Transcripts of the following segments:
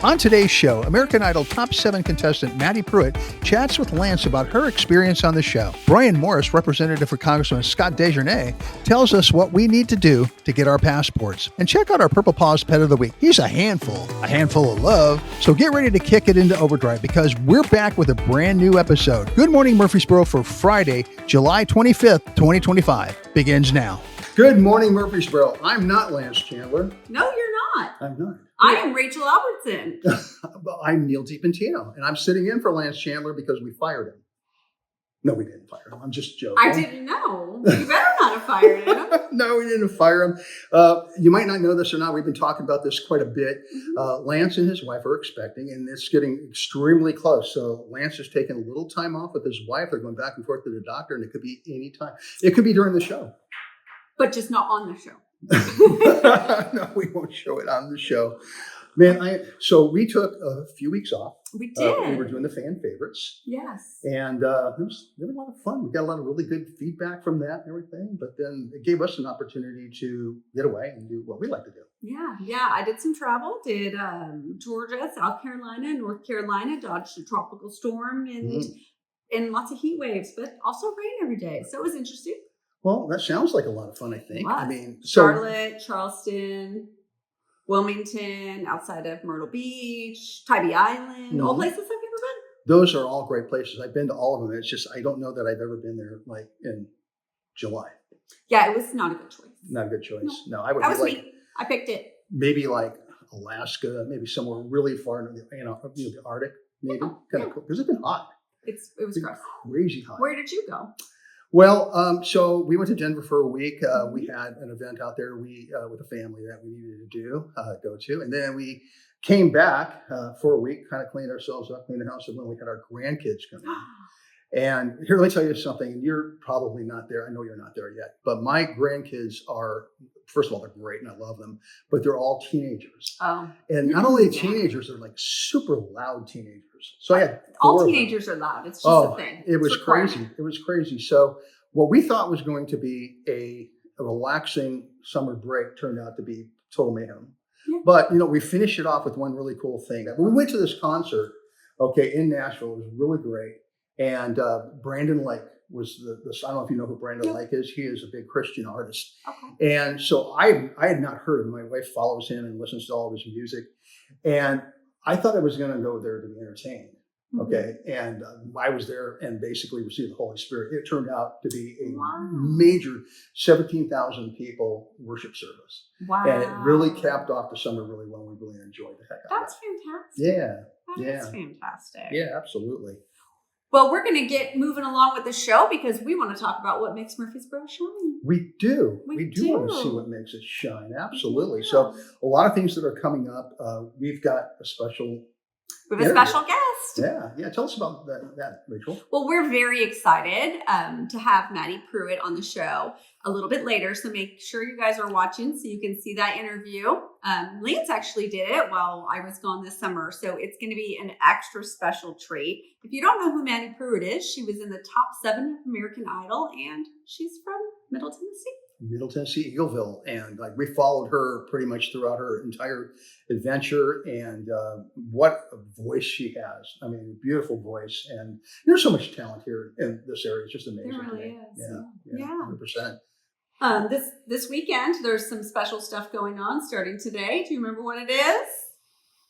On today's show, American Idol Top 7 contestant Mattie Pruitt chats with Lance about her experience on the show. Brian Morris, representative for Congressman 𝗧𝗵𝗃, tells us what we need to do to get our passports. And check out our Purple Paws Pet of the Week. He's a handful of love. So get ready to kick it into overdrive because we're back with a brand new episode. Good morning, Murfreesboro, for Friday, July 25th, 2025. Begins now. Good morning, Murfreesboro. I'm not Lance Chandler. No, you're not. I'm not. I am Rachel Albertson. I'm 𝗦𝗽cie₻ and I'm sitting in for Lance Chandler because we fired him. No, we didn't fire him. I'm just joking. I didn't know. You better not have fired him. No, we didn't fire him. You might not know this or not. We've been talking about this quite a bit. Lance and his wife are expecting, and it's getting extremely close. So Lance is taking a little time off with his wife. They're going back and forth to the doctor, and it could be any time. It could be during the show. But just not on the show. No, we won't show it on the show. Man, so we took a few weeks off. We did. We were doing the fan favorites. Yes. And it was a lot of fun. We got a lot of really good feedback from that and everything. But then it gave us an opportunity to get away and do what we like to do. Yeah. I did some travel. Did Georgia, South Carolina, North Carolina, dodged a tropical storm and lots of heat waves, but also rain every day. So it was interesting. Well, that sounds like a lot of fun, I think. What? I mean, Charlotte, Charleston, Wilmington, outside of Myrtle Beach, 𝗏𝗏 Island, all places I've never been. Those are all great places. I've been to all of them. It's just I don't know that I've ever been there like in July. Yeah, it was not a good choice. Not a good choice. No, I would. That was me. I picked it. Maybe like Alaska, maybe somewhere really far into the Arctic, maybe kind of cool because it's been hot. It was gross. Crazy hot. Where did you go? Well, so we went to Denver for a week. We had an event out there with a family that we needed to go to. And then we came back for a week, kind of cleaned ourselves up, cleaned the house, and then we had our grandkids come in. And here, let me tell you something. And you're probably not there. I know you're not there yet. But my grandkids are, first of all, they're great and I love them. But they're all teenagers. Oh. And not only teenagers, they're like super loud teenagers. So I had all teenagers are loud. It's just a thing. It was crazy. It was crazy. So what we thought was going to be a relaxing summer break turned out to be total mayhem. Yeah. But, we finished it off with one really cool thing. We went to this concert, in Nashville. It was really great. And Brandon Lake was I don't know if you know who Brandon Lake is. He is a big Christian artist. Okay. And so I had not heard him. My wife follows him and listens to all of his music. And I thought I was going to go there to be entertained. Okay. And I was there and basically received the Holy Spirit. It turned out to be a major 17,000 people worship service. Wow. And it really capped off the summer really well. We really enjoyed the heck out of it. That's fantastic. That's fantastic. Yeah, absolutely. Well, we're going to get moving along with the show because we want to talk about what makes Murfreesboro shine. We do. We do want to see what makes it shine. Absolutely. Yeah. So a lot of things that are coming up. We've got a special guest. Yeah. Tell us about that, Rachel. Well, we're very excited to have Mattie Pruitt on the show a little bit later. So make sure you guys are watching so you can see that interview. Lance actually did it while I was gone this summer. So it's going to be an extra special treat. If you don't know who Mattie Pruitt is, she was in the top 7 of American Idol and she's from Middle Tennessee. Middle Tennessee, 𝗏𝗏. And we followed her pretty much throughout her entire adventure. And what a voice she has. I mean, beautiful voice. And there's so much talent here in this area. It's just amazing. There really is. Yeah. 100%. This weekend, there's some special stuff going on starting today. Do you remember what it is?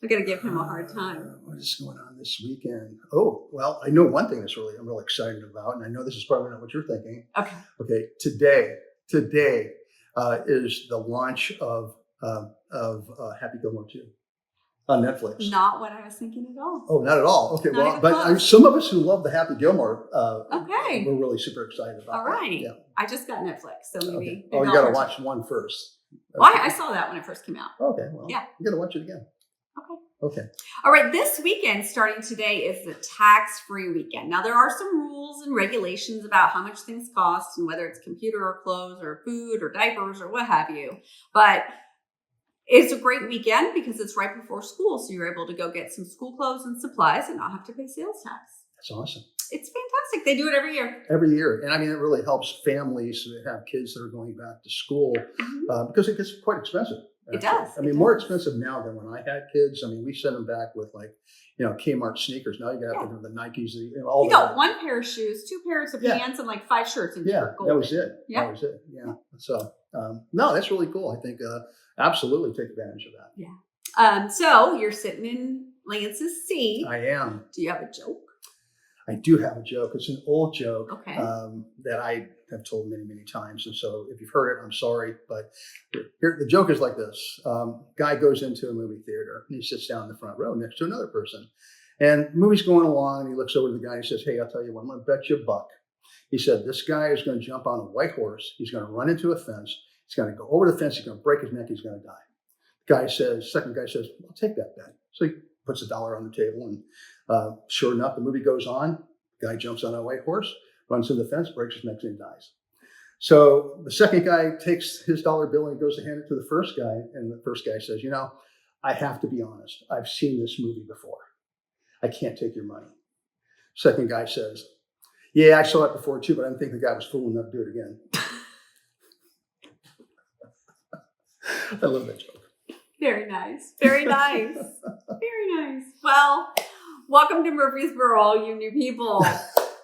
I'm going to give him a hard time. What is going on this weekend? Oh, well, I know one thing I'm really excited about. And I know this is probably not what you're thinking. Okay. Today is the launch of Happy Gilmore 2 on Netflix. Not what I was thinking at all. Oh, not at all. Okay, but some of us who love the Happy Gilmore, we're really super excited about. All right. Yeah. I just got Netflix, so maybe. Oh, you got to watch one first. Well, I saw that when it first came out. Okay, well, you got to watch it again. Okay. All right. This weekend, starting today, is the tax-free weekend. Now, there are some rules and regulations about how much things cost and whether it's computer or clothes or food or diapers or what have you. But it's a great weekend because it's right before school. So you're able to go get some school clothes and supplies and not have to pay sales tax. That's awesome. It's fantastic. They do it every year. Every year. And I mean, it really helps families that have kids that are going back to school because it gets quite expensive. It does. I mean, more expensive now than when I had kids. I mean, we send them back with like, Kmart sneakers. Now you got to have the Nikes, all you got one pair of shoes, 2 pairs of pants, and like 5 shirts. And that was it. Yeah. That was it. Yeah. So, no, that's really cool. I think absolutely take advantage of that. Yeah. So you're sitting in Lance's seat. I am. Do you have a joke? I do have a joke. It's an old joke that I have told many, many times. And so if you've heard it, I'm sorry. But here, the joke is like this. Guy goes into a movie theater and he sits down in the front row next to another person. And the movie's going along and he looks over to the guy and he says, hey, I'll tell you what, I'm going to bet you $1. He said, this guy is going to jump on a white horse. He's going to run into a fence. He's going to go over the fence. He's going to break his neck. He's going to die. Second guy says, I'll take that bet. So he puts $1 on the table and sure enough, the movie goes on. Guy jumps on a white horse, runs into the fence, breaks his neck, and dies. So the second guy takes his dollar bill and goes to hand it to the first guy. And the first guy says, I have to be honest. I've seen this movie before. I can't take your money. Second guy says, yeah, I saw it before too, but I didn't think the guy was fool enough to do it again. I love that joke. Very nice. Very nice. Very nice. Well, welcome to Murfreesboro, all you new people.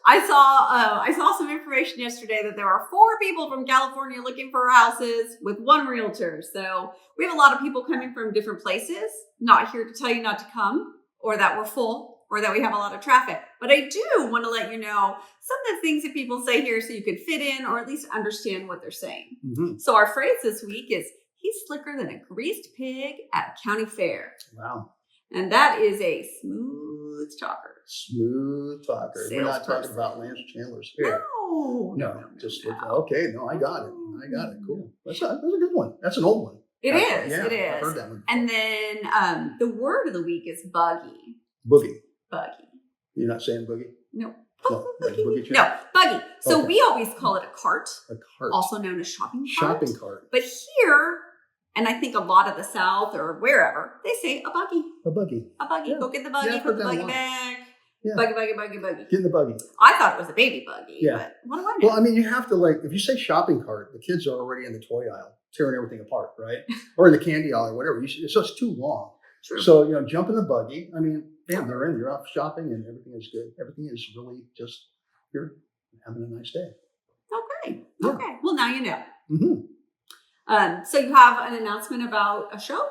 I saw some information yesterday that there are 4 people from California looking for houses with 1 realtor. So we have a lot of people coming from different places. Not here to tell you not to come, or that we're full, or that we have a lot of traffic. But I do want to let you know some of the things that people say here so you can fit in or at least understand what they're saying. Mm-hmm. So our phrase this week is, he's slicker than a greased pig at a county fair. Wow. And that is a smooth talker. Smooth talker. We're not talking about Lance Chandler's hair. No. Okay. No, I got it. Cool. That's a good one. That's an old one. It is. I've heard that one. And then the word of the week is buggy. Boogie. Buggy. You're not saying boogie? No. Boogie. No, buggy. So we always call it a cart. A cart. Also known as shopping cart. Shopping cart. But here, and I think a lot of the South or wherever, they say a buggy. A buggy. A buggy. Yeah. Go get the buggy, put the buggy back. Yeah. Buggy. Get in the buggy. I thought it was a baby buggy. Yeah. But what do I know? Well, I mean, you have to if you say shopping cart, the kids are already in the toy aisle, tearing everything apart, right? Or in the candy aisle or whatever. So it's too long. True. So, jump in the buggy. I mean, they're in, you're off shopping and everything is good. Everything is really just, you're having a nice day. Okay. Yeah. Okay. Well, now you know. Mm-hmm. So you have an announcement about a show?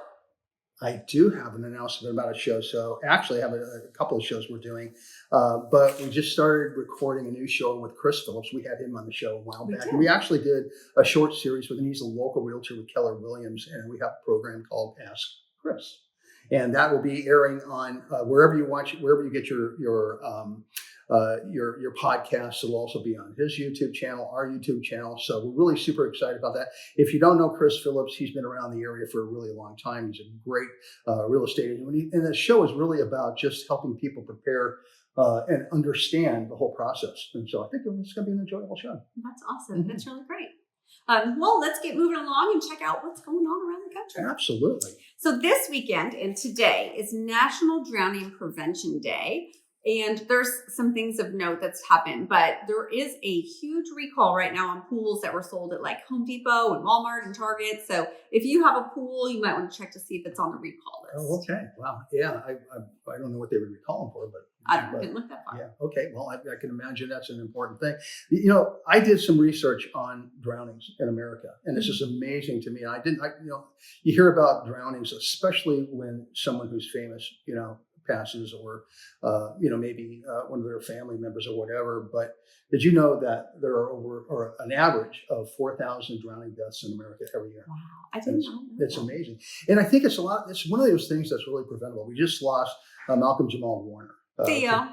I do have an announcement about a show. So actually I have a couple of shows we're doing, but we just started recording a new show with Chris Phillips. We had him on the show a while back. And we actually did a short series with him. He's a local realtor with Keller Williams, and we have a program called Ask Chris. And that will be airing on wherever you watch it, wherever you get your podcasts. It'll also be on his YouTube channel, our YouTube channel. So we're really super excited about that. If you don't know Chris Phillips, he's been around the area for a really long time. He's a great real estate agent. And the show is really about just helping people prepare and understand the whole process. And so I think it's going to be an enjoyable show. That's awesome. Mm-hmm. That's really great. Well, let's get moving along and check out what's going on around the country. Absolutely. So this weekend and today is National Drowning Prevention Day. And there's some things of note that's happened, but there is a huge recall right now on pools that were sold at like Home Depot and Walmart and Target. So if you have a pool, you might want to check to see if it's on the recall list. Oh, okay. Wow. Yeah. I don't know what they would recall them for, but I didn't look that far. Yeah. Okay. Well, I can imagine that's an important thing. I did some research on drownings in America, and it's just amazing to me. You hear about drownings, especially when someone who's famous, passes or, maybe one of their family members or whatever. But did you know that there are an average of 4,000 drowning deaths in America every year? Wow. I didn't know that. It's amazing. And I think it's one of those things that's really preventable. We just lost Malcolm Jamal Warner. Theo,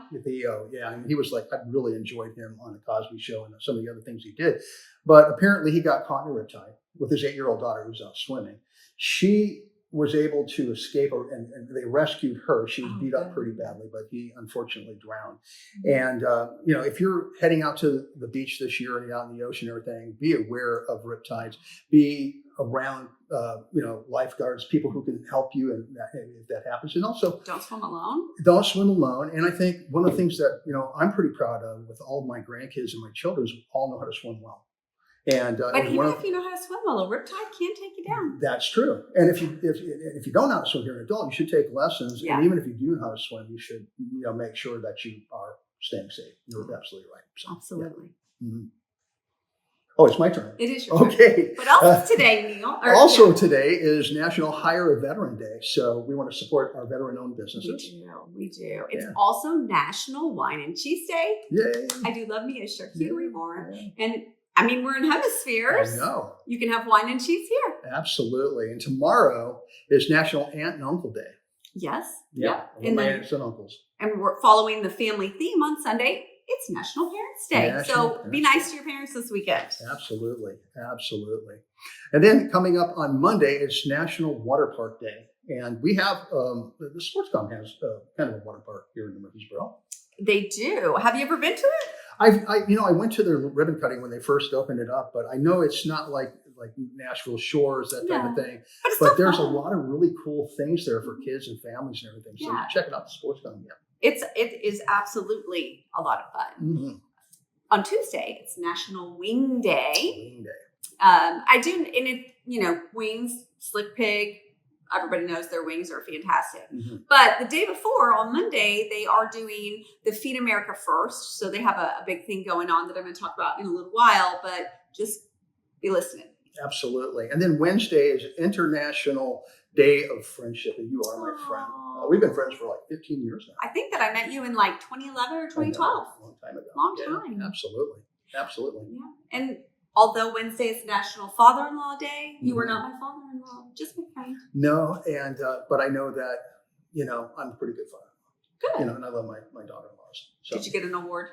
yeah. And he was I really enjoyed him on the Cosby Show and some of the other things he did. But apparently he got caught in a riptide with his 8-year-old daughter who was out swimming. She was able to escape, and they rescued her. She was beat up pretty badly, but he unfortunately drowned. And, if you're heading out to the beach this year and you're out in the ocean and everything, be aware of riptides. Be around, lifeguards, people who can help you if that happens. And also, don't swim alone. Don't swim alone. And I think one of the things that, I'm pretty proud of with all of my grandkids and my children is we all know how to swim well. And but even if you know how to swim well, a riptide can't take you down. That's true. And if you don't know how to swim, you're an adult, you should take lessons. Yeah. And even if you do know how to swim, you should make sure that you are staying safe. You're absolutely right. So, Absolutely. Yeah. Mm-hmm. Oh, it's my turn. It is your turn. Okay. What else is today, Neil? Today is National Hire a Veteran Day. So we want to support our veteran-owned businesses. We do. It's also National Wine and Cheese Day. Yay. I do love me a charcuterie board. Yeah. And I mean, we're in Hemispheres. I know. You can have wine and cheese here. Absolutely. And tomorrow is National Aunt and Uncle Day. Yes. Yeah. And my aunts and uncles. And we're following the family theme on Sunday. It's National Parents Day. So be nice to your parents this weekend. Absolutely. Absolutely. And then coming up on Monday, it's National Water Park Day. And we have, the SportsCom has kind of a water park here in Murfreesboro. They do. Have you ever been to it? I went to the ribbon cutting when they first opened it up, but I know it's not like Nashville Shores, that type of thing. But there's a lot of really cool things there for kids and families and everything. So check it out, the SportsCom. Yeah. It is absolutely a lot of fun. Mm-hmm. On Tuesday, it's National Wing Day. I do, and it, wings, Slick Pig. Everybody knows their wings are fantastic. Mm-hmm. But the day before, on Monday, they are doing the Feed America First. So they have a big thing going on that I'm going to talk about in a little while, but just be listening. Absolutely. And then Wednesday is International Day of Friendship. And you are my friend. We've been friends for like 15 years now. I think that I met you in like 2011 or 2012. A long time ago. Long time. Absolutely. Absolutely. Yeah. And although Wednesday is National Father-in-Law Day, you were not my father-in-law, just my friend. No, and but I know that, I'm a pretty good father. Good. And I love my daughter-in-laws. So. Did you get an award?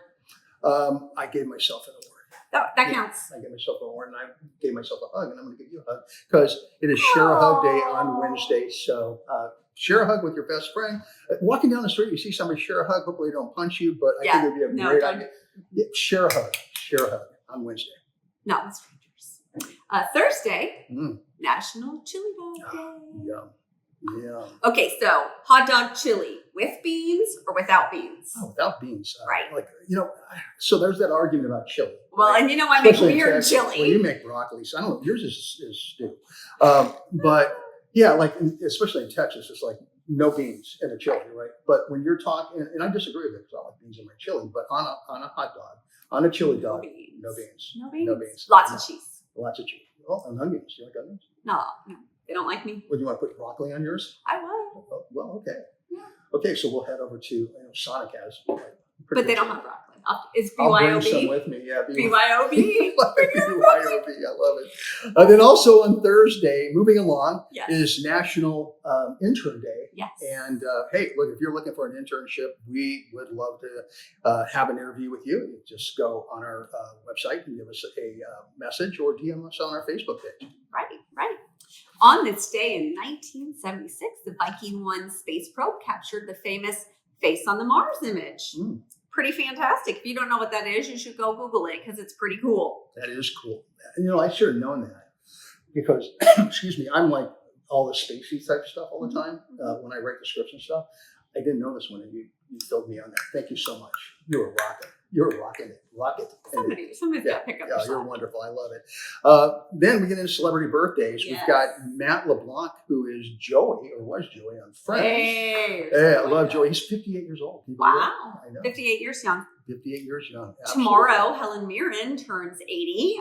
I gave myself an award. That counts. I gave myself an award, and I gave myself a hug, and I'm going to give you a hug because it is Share a Hug Day on Wednesday. So share a hug with your best friend. Walking down the street, you see somebody share a hug. Hopefully, they don't punch you, but I think it would be a great idea. Yeah, share a hug. Share a hug on Wednesday. Not with strangers. Thursday, National Chili Dog Day. Yum. Yeah. Okay, so hot dog chili with beans or without beans? Oh, without beans. Right. So there's that argument about chili. Well, right? and I make weird chili. Well, you make broccoli, so I don't know. Yours is stew. But yeah, especially in Texas, it's like no beans in a chili, right? But when you're talking, and I disagree with it because I like beans in my chili, but on a hot dog, on a chili dog, no beans. No beans. Lots of cheese. Lots of cheese. Oh, and onions. Do you like onions? No. They don't like me. Would you want to put broccoli on yours? I would. Oh, well, okay. Yeah. Okay, so we'll head over to Sonic has. But they don't have broccoli. It's BYOB. I'll bring some with me. Yeah, BYOB. BYOB. I love it. And then also on Thursday, moving along, is National Intern Day. Yes. And hey, look, if you're looking for an internship, we would love to have an interview with you. Just go on our website and give us a message or DM us on our Facebook page. Right. On this day in 1976, the Viking 1 space probe captured the famous Face on the Mars image. Pretty fantastic. If you don't know what that is, you should go Google it because it's pretty cool. That is cool. And, I should have known that because, excuse me, I'm like all the spacey type stuff all the time when I write the scripts and stuff. I didn't know this one, and you filled me on that. Thank you so much. You were rocking. You're rocking it. Rock it. Somebody's got to pick up your you're wonderful. I love it. Then we get into celebrity birthdays. Yes. We've got Matt LeBlanc, who is Joey, or was Joey on Friends. Hey, I love Joey. He's 58 years old. Wow. I know. 58 years young. 58 years young. Absolutely. Tomorrow, Helen Mirren turns 80.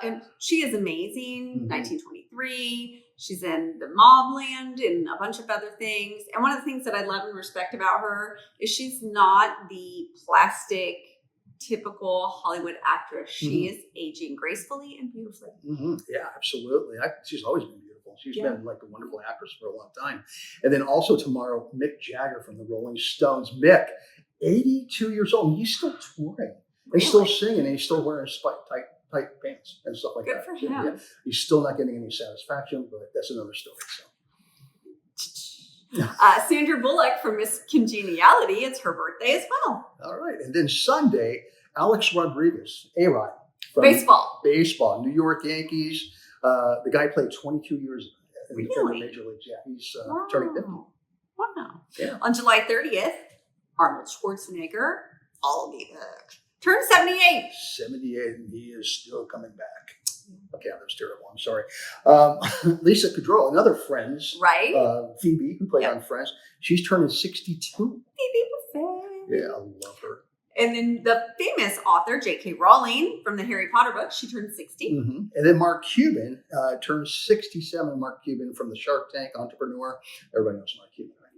And she is amazing. 1923. She's in the Mobland and a bunch of other things. And one of the things that I love and respect about her is she's not the plastic, typical Hollywood actress. She is aging gracefully and beautifully. Yeah, absolutely. She's always been beautiful. She's been like a wonderful actress for a long time. And then also tomorrow, Mick Jagger from the Rolling Stones. Mick, 82 years old. And he's still touring. He's still singing. And he's still wearing tight pants and stuff like that. Good for him. Yeah. He's still not getting any satisfaction, but that's another story. So. Sandra Bullock from Miss Congeniality. It's her birthday as well. All right. And then Sunday, Alex Rodriguez, A-Rod. Baseball. New York Yankees. The guy played 22 years in the Major Leagues. Yeah, he's turning 50. Wow. Yeah. On July 30th, Arnold Schwarzenegger, I'll be back. Turned 78. 78, and he is still coming back. Okay, that was terrible. I'm sorry. 𝗧𝗵 Kudrow, another Friends. Right? Phoebe, who played on Friends. She's turning 62. Phoebe Buffet. Yeah, I love her. And then the famous author, J.K. Rowling, from the Harry Potter books, she turned 60. Mm-hmm. And then Mark Cuban turns 67. Mark Cuban from the Shark Tank entrepreneur. Everybody knows Mark Cuban, right?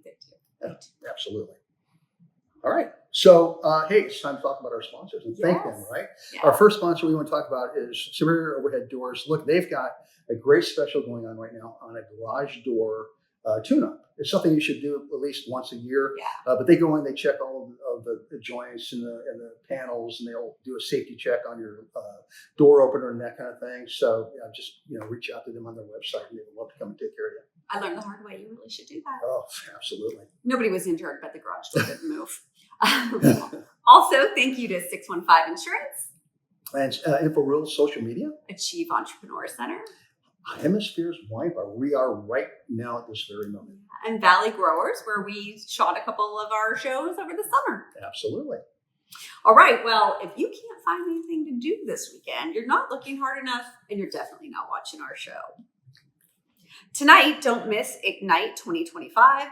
Yeah, absolutely. All right. So, hey, it's time to talk about our sponsors and thank them, right? Yes. Our first sponsor we want to talk about is Superior Overhead Doors. Look, they've got a great special going on right now on a garage door tune-up. It's something you should do at least once a year. Yeah. But they go in, they check all of the joints and the panels, and they'll do a safety check on your door opener and that kind of thing. So just reach out to them on their website, and they would love to come and take care of you. I learned the hard way. You really should do that. Oh, absolutely. Nobody was injured, but the garage door didn't move. Also, thank you to 615 Insurance. And InfoReal social media. Achieve Entrepreneur Center. Hemisphere's Wine Bar. We are right now at this very moment. And Valley Growers, where we shot a couple of our shows over the summer. Absolutely. All right. Well, if you can't find anything to do this weekend, you're not looking hard enough, and you're definitely not watching our show. Tonight, don't miss Ignite 2025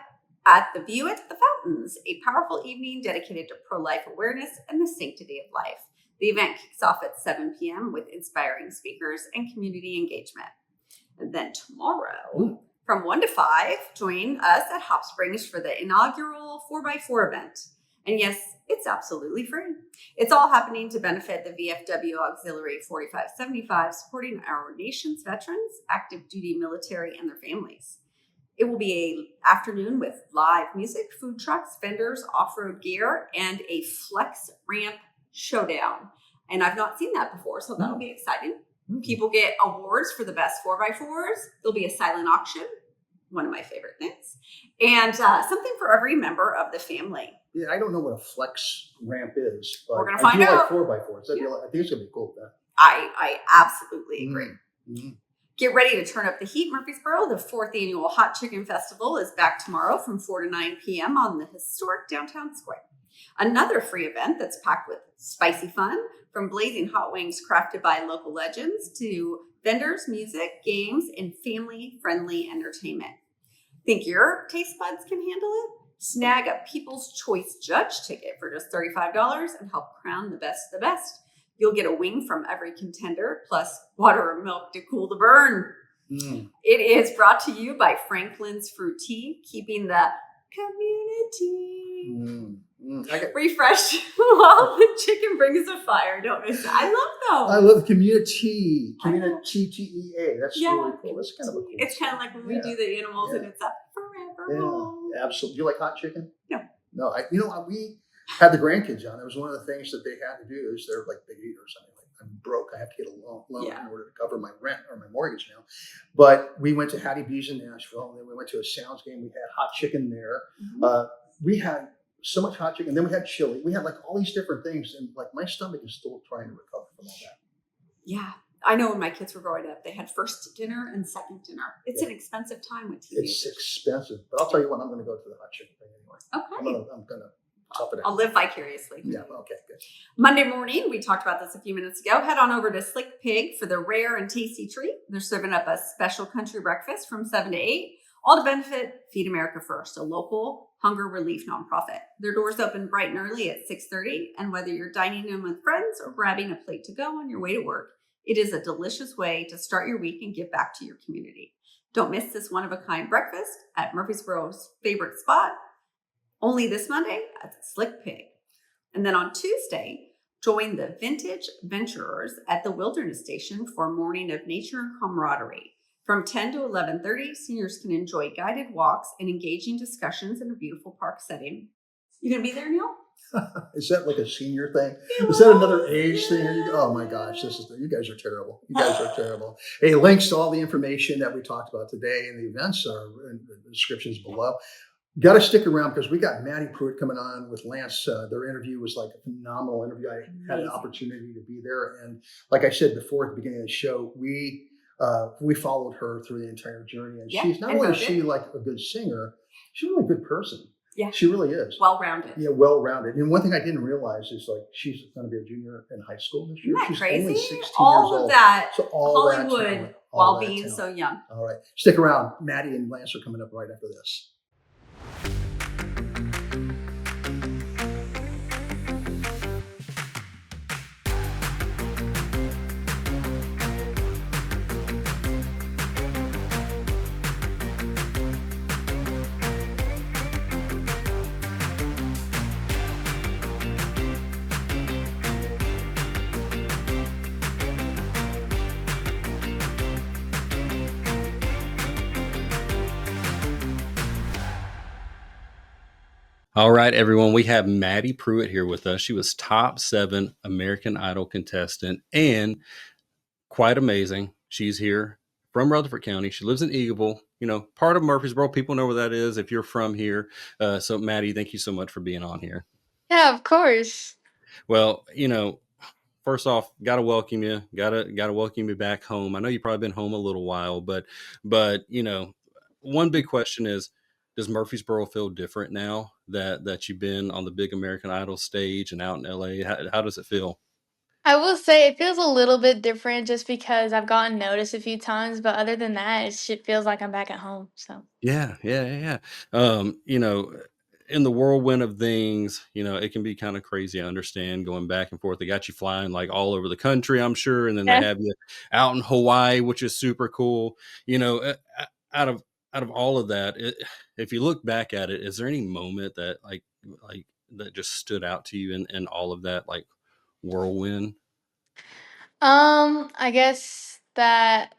at the View at the Fountains, a powerful evening dedicated to pro-life awareness and the sanctity of life. The event kicks off at 7 p.m. with inspiring speakers and community engagement. And then tomorrow, from 1 to 5, join us at Hop Springs for the inaugural 4x4 event. And yes, it's absolutely free. It's all happening to benefit the VFW Auxiliary 4575, supporting our nation's veterans, active duty military, and their families. It will be an afternoon with live music, food trucks, vendors, off-road gear, and a flex ramp showdown. And I've not seen that before, so that'll be exciting. People get awards for the best 4x4s. There'll be a silent auction, one of my favorite things, and something for every member of the family. Yeah, I don't know what a flex ramp is, but we're gonna find I do out. like 4x4s. I think it's gonna be cool. I absolutely agree. Mm-hmm. Get ready to turn up the heat, Murfreesboro. The 4th annual Hot Chicken Festival is back tomorrow from 4 to 9 p.m. on the historic downtown square. Another free event that's packed with spicy fun, from blazing hot wings crafted by local legends to vendors, music, games, and family-friendly entertainment. Think your taste buds can handle it? Snag a People's Choice Judge ticket for just $35 and help crown the best of the best. You'll get a wing from every contender, plus water or milk to cool the burn. It is brought to you by Franklin's Fruit Tea, keeping the community refreshed while the chicken brings a fire. Don't miss it. I love those. I love community. Community. That's really cool. That's kind of a cool. It's kind of like when we do the animals and it's a forever home. Absolutely. Do you like hot chicken? No. We had the grandkids on. It was one of the things that they had to do is they're like big eaters. I mean, like, I'm broke. I have to get a loan in order to cover my rent or my mortgage now. But we went to 𝗧𝗵𝗄𝗃 in Nashville, and then we went to a Sounds game. We had hot chicken there. We had so much hot chicken. Then we had chili. We had like all these different things, and like my stomach is still trying to recover from all that. Yeah. I know when my kids were growing up, they had first dinner and second dinner. It's an expensive time with teenagers. It's expensive. But I'll tell you what, I'm going to go to the hot chicken thing anyway. Okay. I'm going to tough it out. I'll live vicariously. Yeah, okay, good. Monday morning, we talked about this a few minutes ago. Head on over to 𝗧𝗵𝗃 for the rare and tasty treat. They're serving up a special country breakfast from 7 to 8, all to benefit Feed America First, a local hunger relief nonprofit. Their doors open bright and early at 6:30, and whether you're dining in with friends or grabbing a plate to go on your way to work, it is a delicious way to start your week and give back to your community. Don't miss this one-of-a-kind breakfast at Murfreesboro's favorite spot, only this Monday at 𝗧𝗵𝗃. And then on Tuesday, join the Vintage Venturers at the Wilderness Station for a morning of nature and camaraderie. From 10 to 11:30, seniors can enjoy guided walks and engaging discussions in a beautiful park setting. You gonna be there, Neil? Is that like a senior thing? Is that another age thing? Oh my gosh, you guys are terrible. You guys are terrible. Hey, links to all the information that we talked about today and the events are in the descriptions below. Got to stick around because we got Mattie Pruitt coming on with Lance. Their interview was like a phenomenal interview. I had an opportunity to be there. And like I said before at the beginning of the show, we followed her through the entire journey. And she's not only is she like a good singer, she's a really good person. Yeah. She really is. Well-rounded. Yeah, well-rounded. And one thing I didn't realize is like she's going to be a junior in high school this year. Isn't that She's crazy? only 16 All years of old. that So all that Hollywood talent, while all that being talent. so young. All right. Stick around. Mattie and Lance are coming up right after this. All right, everyone, we have Mattie Pruitt here with us. She was top 7 American Idol contestant and quite amazing. She's here from Rutherford County. She lives in 𝗂𝗂𝗃, part of Murfreesboro. People know where that is if you're from here. So, Mattie, thank you so much for being on here. Yeah, of course. Well, first off, gotta welcome you. Gotta welcome you back home. I know you've probably been home a little while, but one big question is, does Murfreesboro feel different now that you've been on the big American Idol stage and out in LA? How does it feel? I will say it feels a little bit different just because I've gotten noticed a few times, but other than that, it feels like I'm back at home. So Yeah. In the whirlwind of things, it can be kind of crazy. I understand going back and forth. They got you flying like all over the country, I'm sure, and then they yeah. have you out in Hawaii, which is super cool. Out of all of that, if you look back at it, is there any moment that like that just stood out to you in all of that like whirlwind? I guess that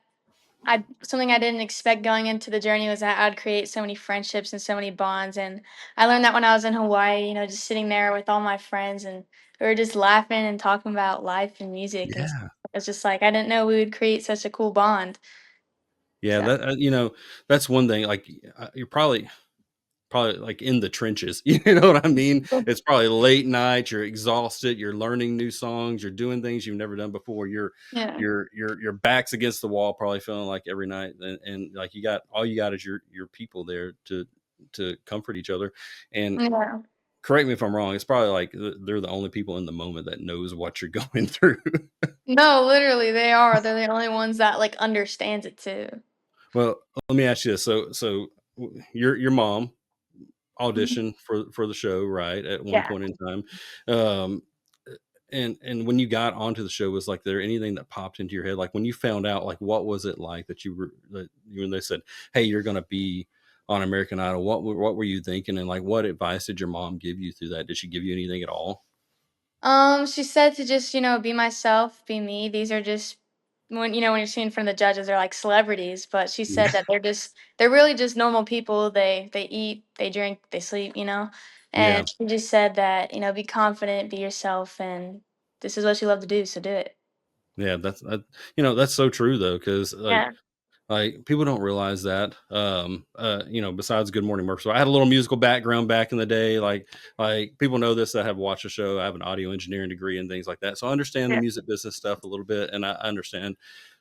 I something I didn't expect going into the journey was that I'd create so many friendships and so many bonds, and I learned that when I was in Hawaii. Just sitting there with all my friends, and we were just laughing and talking about life and music, and Yeah. it's just like I didn't know we would create such a cool bond. Yeah, So that's one thing. Like you're probably like in the trenches. You know what I mean? It's probably late night, you're exhausted, you're learning new songs, you're doing things you've never done before. yeah, Your back's against the wall, probably feeling like every night, and like you got is your people there to comfort each other. And yeah. correct me if I'm wrong, it's probably like they're the only people in the moment that knows what you're going through. No, literally, they are. They're the only ones that like understands it too. Well, let me ask you this. So your mom Mhm. audition for the show, right? At one Yeah. point in time. Um, and when you got onto the show, was like there anything that popped into your head? Like when you found out, like what was it like when they said, "Hey, you're going to be on American Idol"? What were you thinking? And like, what advice did your mom give you through that? Did she give you anything at all? She said to just, be myself, be me. These are just when you're seeing from the judges, they're like celebrities, but she said Yeah, that they're really just normal people. They eat, they drink, they sleep. yeah, And she just said that, be confident, be yourself, and this is what you love to do, so do it. yeah. That's so true though, because Yeah. like people don't realize that. Besides Good Morning Murphy, so I had a little musical background back in the day. Like people know this that have watched the show. I have an audio engineering degree and things like that, so I understand the Yeah. music business stuff a little bit, and I understand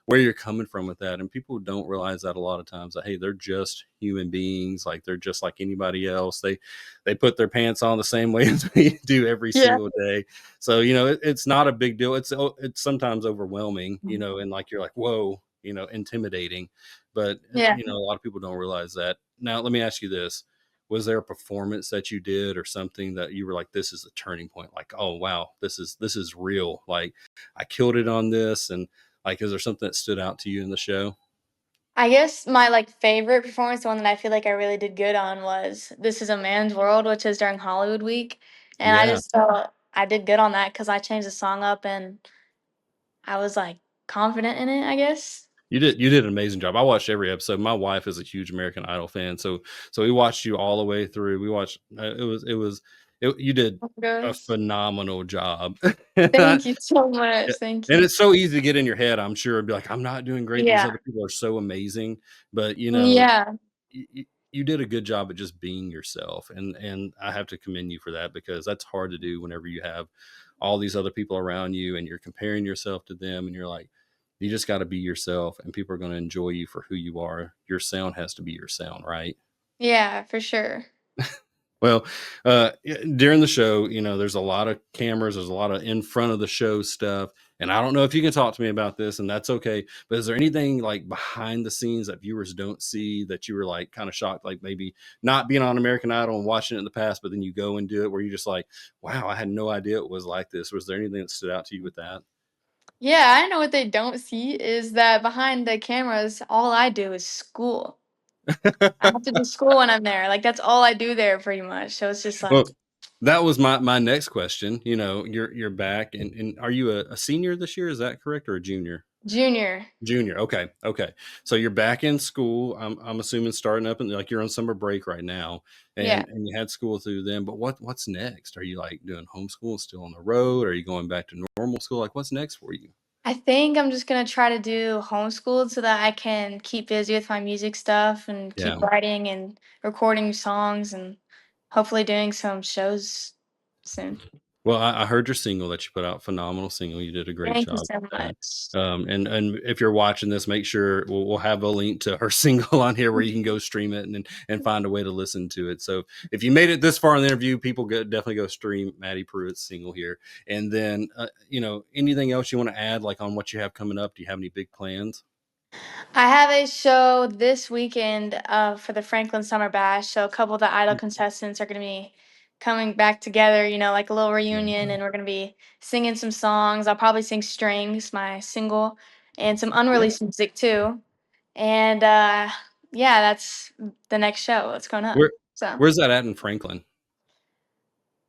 where you're coming from with that. And people don't realize that a lot of times that hey, they're just human beings. Like they're just like anybody else. They put their pants on the same way as we do every Yeah. single day. So it's not a big deal. It's sometimes overwhelming, and like you're like whoa, intimidating. But Yeah. a lot of people don't realize that. Now, let me ask you this: was there a performance that you did, or something that you were like, "This is a turning point"? Like, "Oh wow, this is real." Like, I killed it on this, and like, is there something that stood out to you in the show? I guess my like favorite performance, the one that I feel like I really did good on was "This Is a Man's World," which is during Hollywood Week, and I Yeah, just thought I did good on that because I changed the song up and I was like confident in it. I guess. you did an amazing job. I watched every episode. My wife is a huge American Idol fan, so we watched you all the way through. We watched. You did Oh a gosh. phenomenal job. And Thank you so much. yeah, Thank and you. it's so easy to get in your head, I'm sure, and be like, "I'm not doing great. These Yeah. other people are so amazing." But, Yeah. you did a good job at just being yourself, and I have to commend you for that because that's hard to do whenever you have all these other people around you and you're comparing yourself to them, and you're like, you just gotta be yourself, and people are gonna enjoy you for who you are. Your sound has to be your sound, right? Yeah, for sure. Well, during the show, there's a lot of cameras, there's a lot of in front of the show stuff. And I don't know if you can talk to me about this, and that's okay. But is there anything like behind the scenes that viewers don't see that you were like kind of shocked, like maybe not being on American Idol and watching it in the past, but then you go and do it where you're just like, wow, I had no idea it was like this. Was there anything that stood out to you with that? Yeah, I know what they don't see is that behind the cameras, all I do is school. I have to do school when I'm there. Like that's all I do there pretty much. So it's just like Well, that was my next question. You're back, and are you a senior this year? Is that correct, or a junior? junior. Junior. Okay. Okay. So you're back in school. I'm assuming starting up and like you're on summer break right now, Yeah. and you had school through then. But what's next? Are you like doing homeschool, still on the road? Are you going back to normal school? Like what's next for you? I think I'm just gonna try to do homeschooled so that I can keep busy with my music stuff and Yeah. keep writing and recording songs and hopefully doing some shows soon. Well, I heard your single that you put out, phenomenal single. You did a great Thank you job so with that. much. And if you're watching this, make sure we'll have a link to her single on here where you can go stream it and find a way to listen to it. So if you made it this far in the interview, people definitely go stream Mattie Pruitt's single here. And then, anything else you want to add, like on what you have coming up? Do you have any big plans? I have a show this weekend for the Franklin Summer Bash. So a couple of the Idol contestants are going to be coming back together, like a little reunion, and we're going to be singing some songs. I'll probably sing Strings, my single, and some unreleased music too. And yeah, that's the next show that's going up. Where So, Where's that at in Franklin?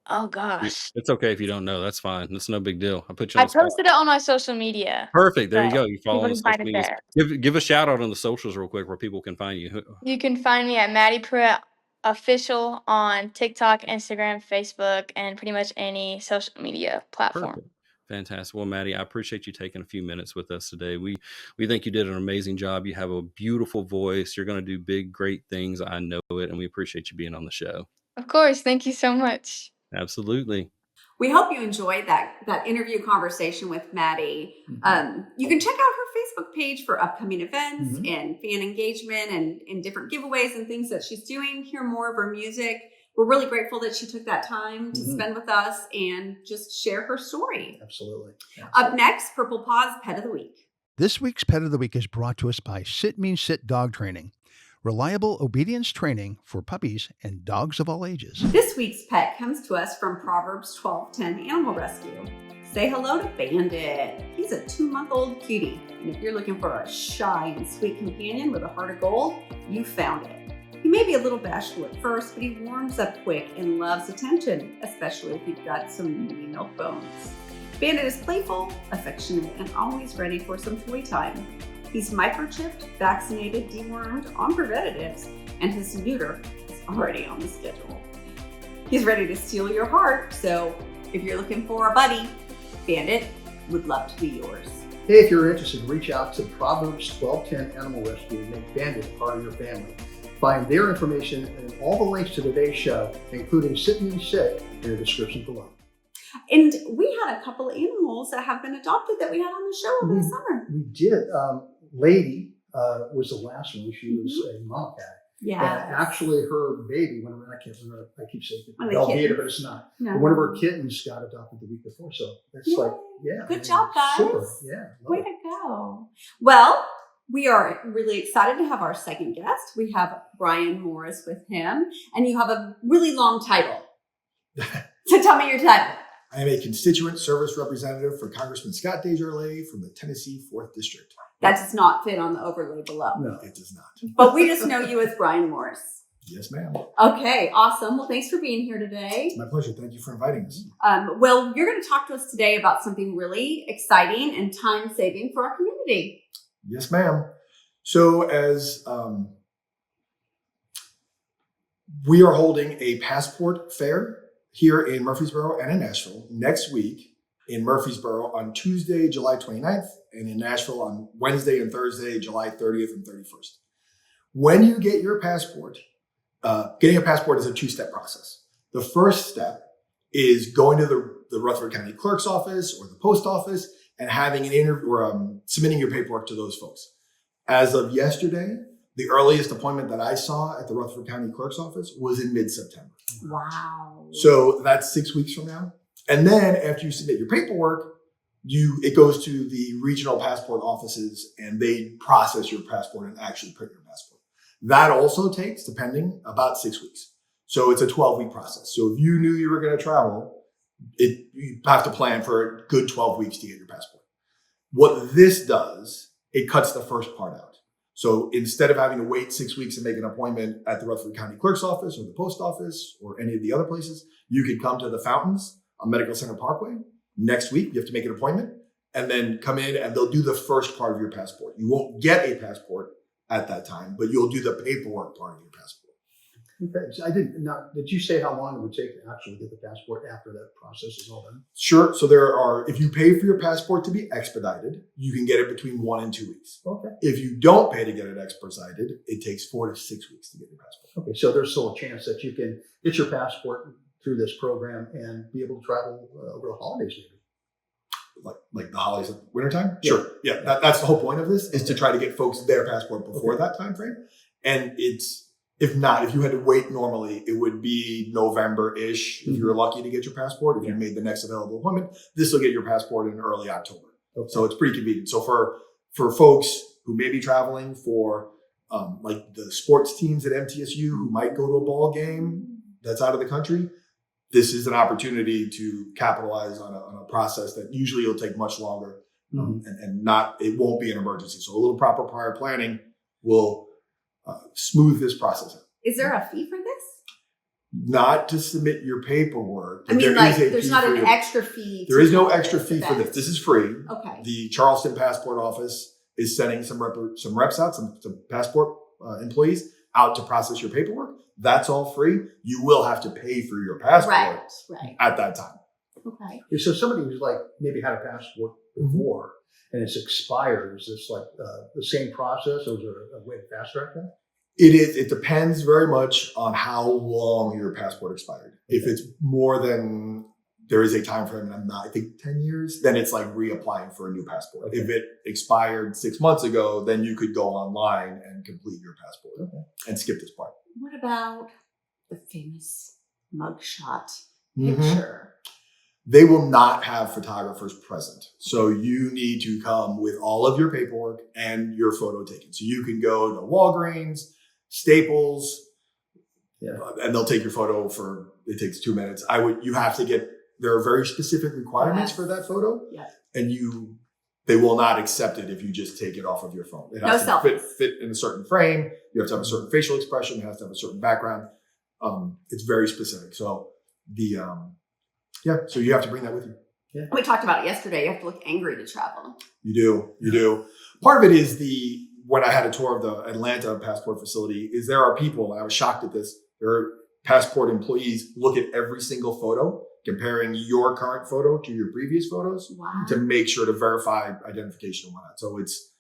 oh gosh, It's okay if you don't know. That's fine. That's no big deal. I put you on I the spot. posted it on my social media, Perfect. There you so go. You follow people on the can find social it medias. there. Give a shout out on the socials real quick where people can find you. You can find me at Mattie Pruitt official on TikTok, Instagram, Facebook, and pretty much any social media platform. Perfect. Fantastic. Well, Mattie, I appreciate you taking a few minutes with us today. We think you did an amazing job. You have a beautiful voice. You're going to do big, great things. I know it, and we appreciate you being on the show. Of course, thank you so much. Absolutely. We hope you enjoyed that interview conversation with Mattie. You can check out her Facebook page for upcoming events and fan engagement and different giveaways and things that she's doing. Hear more of her music. We're really grateful that she took that time to spend with us and just share her story. Absolutely. Up next, Purple Paws Pet of the Week. This week's Pet of the Week is brought to us by 𝗧𝗵𝗃 Dog Training. Reliable obedience training for puppies and dogs of all ages. This week's pet comes to us from Proverbs 12:10 Animal Rescue. Say hello to Bandit. He's a 2-month-old cutie. And if you're looking for a shy and sweet companion with a heart of gold, you found it. He may be a little bashful at first, but he warms up quick and loves attention, especially if you've got some meaty milk bones. Bandit is playful, affectionate, and always ready for some toy time. He's microchipped, vaccinated, dewormed, on preventatives, and his neuter is already on the schedule. He's ready to steal your heart, so if you're looking for a buddy, Bandit would love to be yours. Hey, if you're interested, reach out to Proverbs 12:10 Animal Rescue and make Bandit part of your family. Find their information and all the links to today's show, including 𝗧𝗵𝗃, in the description below. And we had a couple of animals that have been adopted that we had on the show over the summer. We did. Lady was the last one. She was a mama cat. Yeah. And actually, her baby, I can't remember, I keep saying One of the Velveeta, kittens. but it's not. No. But one of her kittens got adopted the week before. So it's Good job, guys. Super. Yeah. Way to go. Well, we are really excited to have our second guest. We have Brian Morris with him, and you have a really long title. So tell me your title. I am a constituent service representative for Congressman DesJarlais from the Tennessee 4th District. That does not fit on the overlay below. No. It does not. But we just know you as Brian Morris. Yes, ma'am. Okay, awesome. Well, thanks for being here today. It's my pleasure. Thank you for inviting us. Well, you're going to talk to us today about something really exciting and time-saving for our community. Yes, ma'am. So as we are holding a passport fair here in Murfreesboro and in Nashville next week in Murfreesboro on Tuesday, July 29th, and in Nashville on Wednesday and Thursday, July 30th and 31st. When you get your passport, getting a passport is a 2-step process. The first step is going to the Rutherford County Clerk's office or the post office and having an interview or submitting your paperwork to those folks. As of yesterday, the earliest appointment that I saw at the Rutherford County Clerk's office was in mid-September. Wow. So that's 6 weeks from now. And then after you submit your paperwork, it goes to the regional passport offices and they process your passport and actually print your passport. That also takes, depending, about 6 weeks. So it's a 12-week process. So if you knew you were going to travel, you have to plan for a good 12 weeks to get your passport. What this does, it cuts the first part out. So instead of having to wait 6 weeks and make an appointment at the Rutherford County Clerk's office or the post office or any of the other places, you could come to the Fountains on Medical Center Parkway. Next week, you have to make an appointment and then come in and they'll do the first part of your passport. You won't get a passport at that time, but you'll do the paperwork part of your passport. Okay. So did you say how long it would take to actually get the passport after that process is all done? Sure. So if you pay for your passport to be expedited, you can get it between 1 and 2 weeks. Okay. If you don't pay to get it expedited, it takes 4 to 6 weeks to get your passport. Okay. So there's still a chance that you can get your passport through this program and be able to travel over the holidays maybe. Like the holidays of wintertime? Yeah. Sure. Yeah. That's the whole point of this, is to try to get folks their passport before that time frame. And if you had to wait normally, it would be November-ish if you were lucky to get your passport. If you made the next available appointment, this will get your passport in early October. Okay. So it's pretty convenient. So for folks who may be traveling for like the sports teams at MTSU who might go to a ball game that's out of the country, this is an opportunity to capitalize on a process that usually will take much longer and it won't be an emergency. So a little proper prior planning will smooth this process out. Is there a fee for this? Not to submit your paperwork. I mean, there's not an extra fee. There is no extra fee for this. This is free. Okay. The Charleston Passport Office is sending some reps out, some passport employees out to process your paperwork. That's all free. You will have to pay for your passport at that time. Okay. So somebody who's like maybe had a passport before and it's expired, is this like the same process, or is there a way to fast track that? It is. It depends very much on how long your passport expired. If it's more than, there is a time frame, and I think 10 years, then it's like reapplying for a new passport. Okay. If it expired 6 months ago, then you could go online and complete your passport and skip this part. What about the famous mugshot picture? They will not have photographers present. So you need to come with all of your paperwork and your photo taken. So you can go to Walgreens, Staples, and they'll take your photo it takes 2 minutes. There are very specific requirements for that photo. Yeah. And they will not accept it if you just take it off of your phone. It has to fit in a certain frame. You have to have a certain facial expression. It has to have a certain background. It's very specific. So so you have to bring that with you. Yeah. We talked about it yesterday. You have to look angry to travel. You do. Part of it is when I had a tour of the Atlanta passport facility, is there are people, and I was shocked at this, there are passport employees look at every single photo, comparing your current photo to your previous photos to make sure to verify identification and whatnot. So it's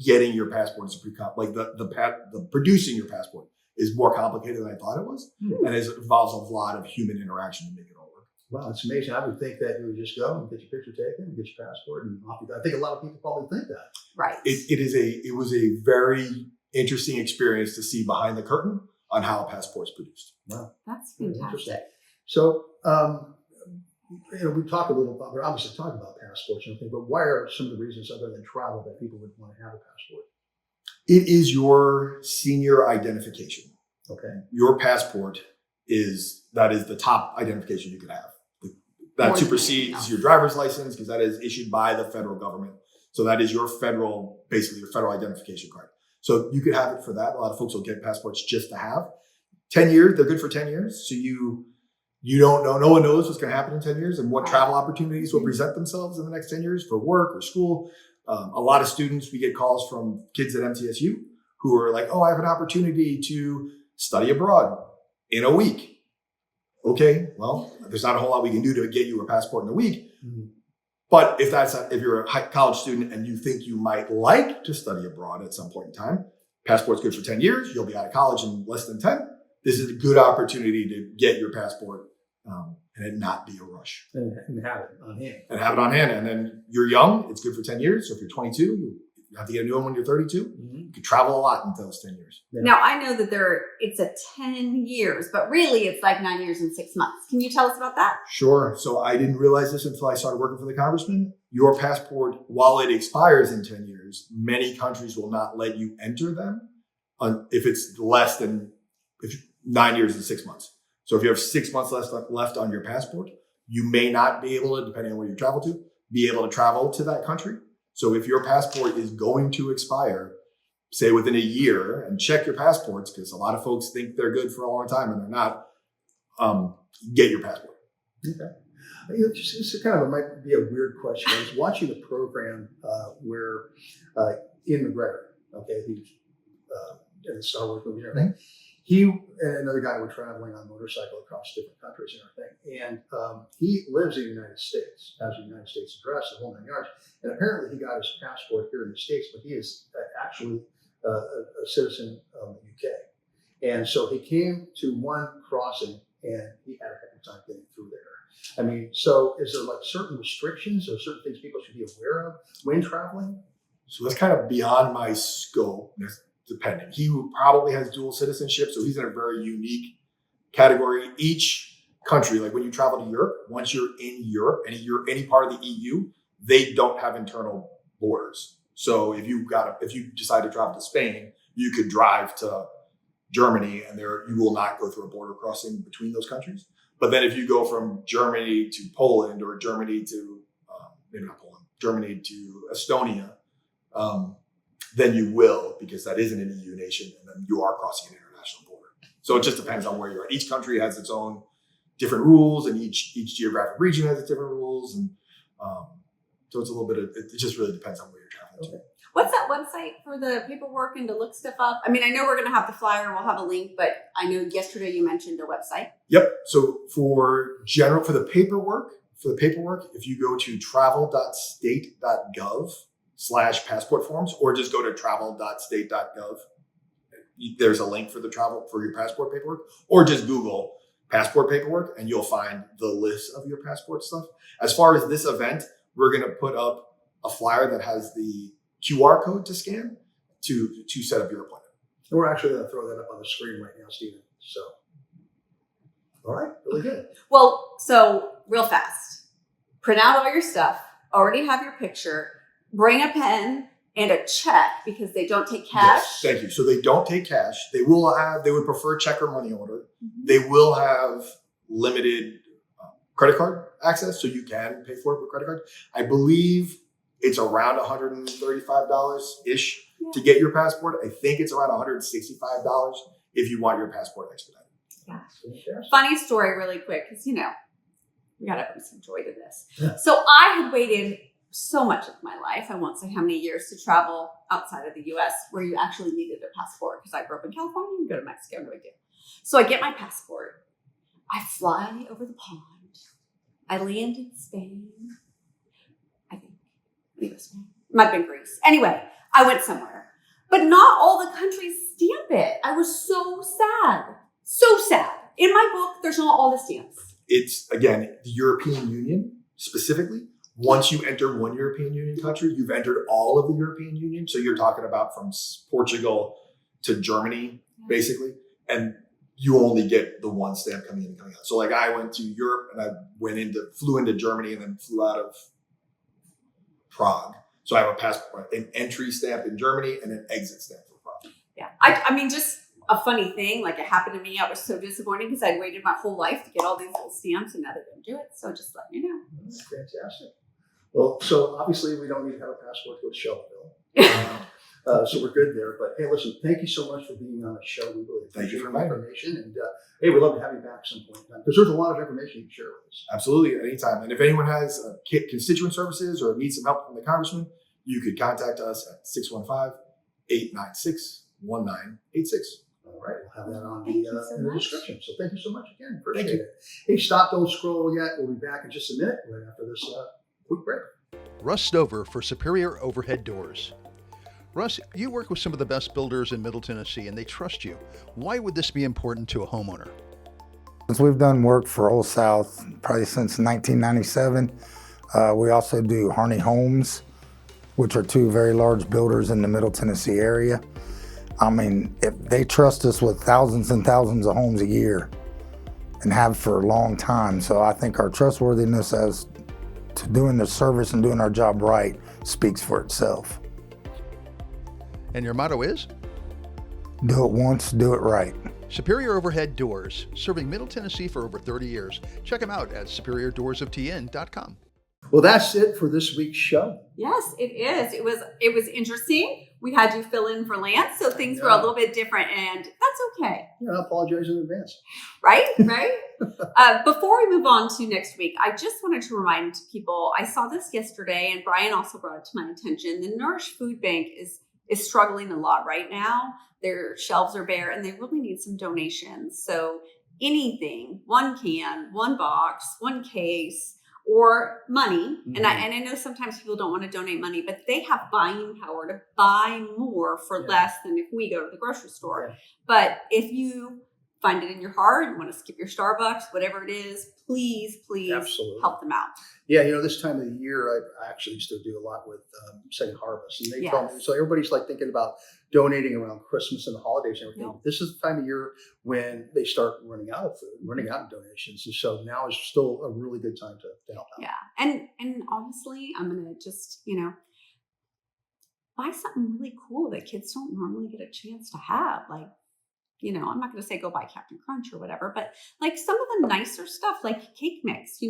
getting your passport is pretty the producing your passport is more complicated than I thought it was. And it involves a lot of human interaction to make it all work. Wow, it's amazing. I would think that you would just go and get your picture taken and get your passport and off you go. I think a lot of people probably think that. Right. It was a very interesting experience to see behind the curtain on how a passport's produced. Wow. That's fantastic. So, we talk a little about, we're obviously talking about passports and everything, but why are some of the reasons other than travel that people would want to have a passport? It is your senior identification. Okay. Your passport is the top identification you could have. That supersedes your driver's license because that is issued by the federal government. So that is your federal identification card. So you could have it for that. A lot of folks will get passports just to have. 10 years, they're good for 10 years. So you don't know, no one knows what's going to happen in 10 years and what travel opportunities will present themselves in the next 10 years for work or school. A lot of students, we get calls from kids at MTSU who are like, oh, I have an opportunity to study abroad in a week. Okay, well, there's not a whole lot we can do to get you a passport in a week. Mm-hmm. But if you're a college student and you think you might like to study abroad at some point in time, passport's good for 10 years. You'll be out of college in less than 10. This is a good opportunity to get your passport and it not be a rush. And have it on hand. And have it on hand. And then you're young. It's good for 10 years. So if you're 22, have to get a new one when you're 32. You could travel a lot in those 10 years. Yeah. Now, I know that it's a 10 years, but really it's like 9 years and 6 months. Can you tell us about that? Sure. So I didn't realize this until I started working for the Congressman. Your passport, while it expires in 10 years, many countries will not let you enter them if it's less than 9 years and 6 months. So if you have 6 months left on your passport, you may not be able to, depending on where you travel to, be able to travel to that country. So if your passport is going to expire, say within a year, and check your passports, because a lot of folks think they're good for a long time and they're not, get your passport. Okay. This kind of might be a weird question. I was watching a program where Ian McGregor, okay, who's in the Star Wars movie and everything, he and another guy were traveling on a motorcycle across different countries and everything. And he lives in the United States, has a United States address, the whole 9 yards. And apparently he got his passport here in the States, but he is actually a citizen of the UK. And so he came to one crossing and he had a heck of a time getting through there. I mean, so is there like certain restrictions or certain things people should be aware of when traveling? So that's kind of beyond my scope, depending. He probably has dual citizenship, so he's in a very unique category. Each country, like when you travel to Europe, once you're in Europe and you're any part of the EU, they don't have internal borders. So if you decide to travel to Spain, you could drive to Germany and you will not go through a border crossing between those countries. But then if you go from Germany to Poland or Germany to, maybe not Poland, Germany to Estonia, then you will, because that isn't an EU nation, and then you are crossing an international border. So it just depends on where you're at. Each country has its own different rules, and each geographic region has its different rules. And so it's a little bit of, it just really depends on where you're traveling to. What's that website for the paperwork and to look stuff up? I mean, I know we're going to have the flyer. We'll have a link, but I know yesterday you mentioned a website. Yep. So for the paperwork, if you go to travel.state.gov/passport forms, or just go to travel.state.gov, there's a link for your passport paperwork, or just Google passport paperwork and you'll find the list of your passport stuff. As far as this event, we're going to put up a flyer that has the QR code to scan to set up your appointment. And we're actually going to throw that up on the screen right now, Stephen. So, all right, really good. Well, so real fast, print out all your stuff, already have your picture, bring a pen and a check because they don't take cash. Yes, thank you. So they don't take cash. They would prefer check or money order. Mm-hmm. They will have limited credit card access, so you can pay for it with credit card. I believe it's around $135-ish to get your passport. I think it's around $165 if you want your passport expedited. Yeah. Funny story really quick, because, we got to bring some joy to this. Yeah. So I had waited so much of my life, I won't say how many years, to travel outside of the U.S. where you actually needed a passport, because I grew up in California and go to Mexico, no big deal. So I get my passport. I fly over the pond. I land in Spain. I think it might have been Greece. Anyway, I went somewhere. But not all the countries stamp it. I was so sad. So sad. In my book, there's not all the stamps. It's, again, the European Union specifically. Once you enter one European Union country, you've entered all of the European Union. So you're talking about from Portugal to Germany, basically. And you only get the one stamp coming in and coming out. So like I went to Europe and I flew into Germany and then flew out of Prague. So I have a passport, an entry stamp in Germany and an exit stamp for Prague. Yeah. I mean, just a funny thing, like it happened to me. I was so disappointed because I'd waited my whole life to get all these little stamps and now they don't do it. So just let me know. That's fantastic. Well, so obviously we don't need to have a passport to go to Shelbyville. So we're good there. But hey, listen, thank you so much for being on the show. We really appreciate the information. And hey, we'd love to have you back some point in time because there's a lot of information you can share with us. Absolutely, anytime. And if anyone has constituent services or needs some help from the Congressman, you could contact us at 615-896-1986. All right, we'll have that on in the description. So thank you so much again. Appreciate it. Hey, stop, don't scroll yet. We'll be back in just a minute right after this quick break. Russ Stover for Superior Overhead Doors. Russ, you work with some of the best builders in Middle Tennessee and they trust you. Why would this be important to a homeowner? Since we've done work for Old South probably since 1997, we also do Harney Homes, which are two very large builders in the Middle Tennessee area. I mean, if they trust us with thousands and thousands of homes a year and have for a long time. So I think our trustworthiness as to doing the service and doing our job right speaks for itself. And your motto is? Do it once, do it right. Superior Overhead Doors, serving Middle Tennessee for over 30 years. Check them out at superiordoorsofTN.com. Well, that's it for this week's show. Yes, it is. It was interesting. We had you fill in for Lance, so things were a little bit different, and that's okay. Yeah, I apologize in advance. Right? Before we move on to next week, I just wanted to remind people, I saw this yesterday, and Brian also brought it to my attention. The Nourish Food Bank is struggling a lot right now. Their shelves are bare, and they really need some donations. So anything, 1 can, 1 box, 1 case, or money. And I know sometimes people don't want to donate money, but they have buying power to buy more for less than if we go to the grocery store. But if you find it in your heart, you want to skip your Starbucks, whatever it is, please Absolutely. help them out. Yeah, this time of the year, I actually used to do a lot with Second Harvest. And they told me, so everybody's like thinking about donating around Christmas and the holidays and everything. This is the time of year when they start running out of food, running out of donations. And so now is still a really good time to help out. Yeah. And honestly, I'm going to just, buy something really cool that kids don't normally get a chance to have. Like, I'm not going to say go buy Captain Crunch or whatever, but like some of the nicer stuff like cake mix,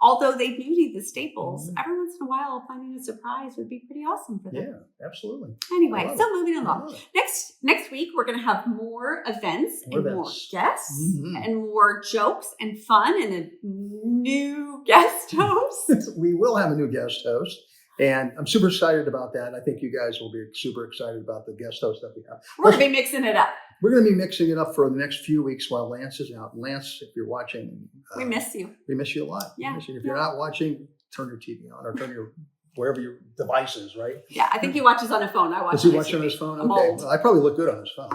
although they do need the staples, every once in a while finding a surprise would be pretty awesome for them. Yeah, absolutely. Anyway, so moving along. Next week, we're going to have more events and more guests and more jokes and fun and a new guest host. We will have a new guest host. And I'm super excited about that. I think you guys will be super excited about the guest host that we have. We're going to be mixing it up. We're going to be mixing it up for the next few weeks while Lance is out. Lance, if you're watching, we miss you. We miss you a lot. Yeah. If you're not watching, turn your TV on or turn your wherever your device is, right? Yeah, I think he watches on a phone. I watch. Does he watch on his phone? Okay. Well, I probably look good on his phone.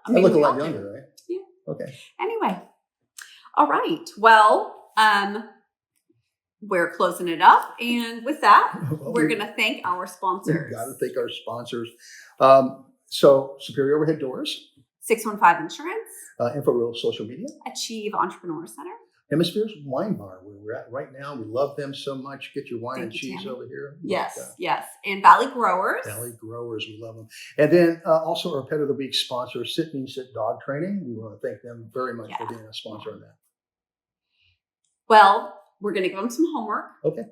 I look a lot younger, right? Yeah. Okay. Anyway. All right. Well, we're closing it up. And with that, we're going to thank our sponsors. We've got to thank our sponsors. So Superior Overhead Doors. 615 Insurance. InfoReal Social Media. Achieve Entrepreneur Center. Hemisphere's Wine Bar, where we're at right now. We love them so much. Get your wine and cheese over here. Yes. And Valley Growers. Valley Growers, we love them. And then also our Pet of the Week sponsor, Sit Means Sit Dog Training. We want to thank them very much for being a sponsor on that. Well, we're going to give them some homework. Okay.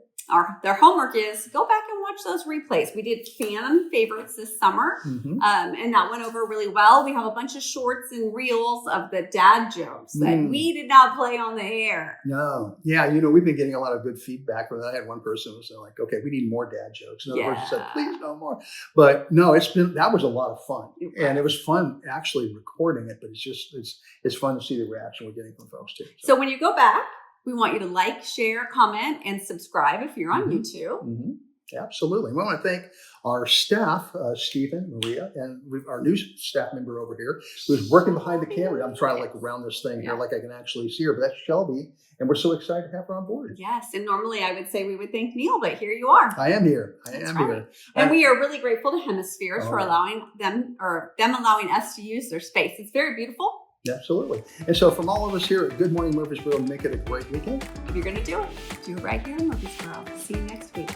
Their homework is go back and watch those replays. We did fan favorites this summer, and that went over really well. We have a bunch of shorts and reels of the dad jokes that we did not play on the air. No. Yeah, we've been getting a lot of good feedback from that. I had one person who was like, okay, we need more dad jokes. Another person said, please no more. But no, that was a lot of fun. And it was fun actually recording it, but it's fun to see the reaction we're getting from folks too. So when you go back, we want you to like, share, comment, and subscribe if you're on YouTube. Absolutely. We want to thank our staff, Stephen, Maria, and our new staff member over here who's working behind the camera. I'm trying to around this thing here like I can actually see her, but that's Shelby. And we're so excited to have her on board. Yes. And normally I would say we would thank Neil, but here you are. I am here. I am here. And we are really grateful to Hemisphere for allowing them allowing us to use their space. It's very beautiful. Absolutely. And so from all of us here at Good Morning Murfreesboro, make it a great weekend. If you're going to do it right here in Murfreesboro. See you next week.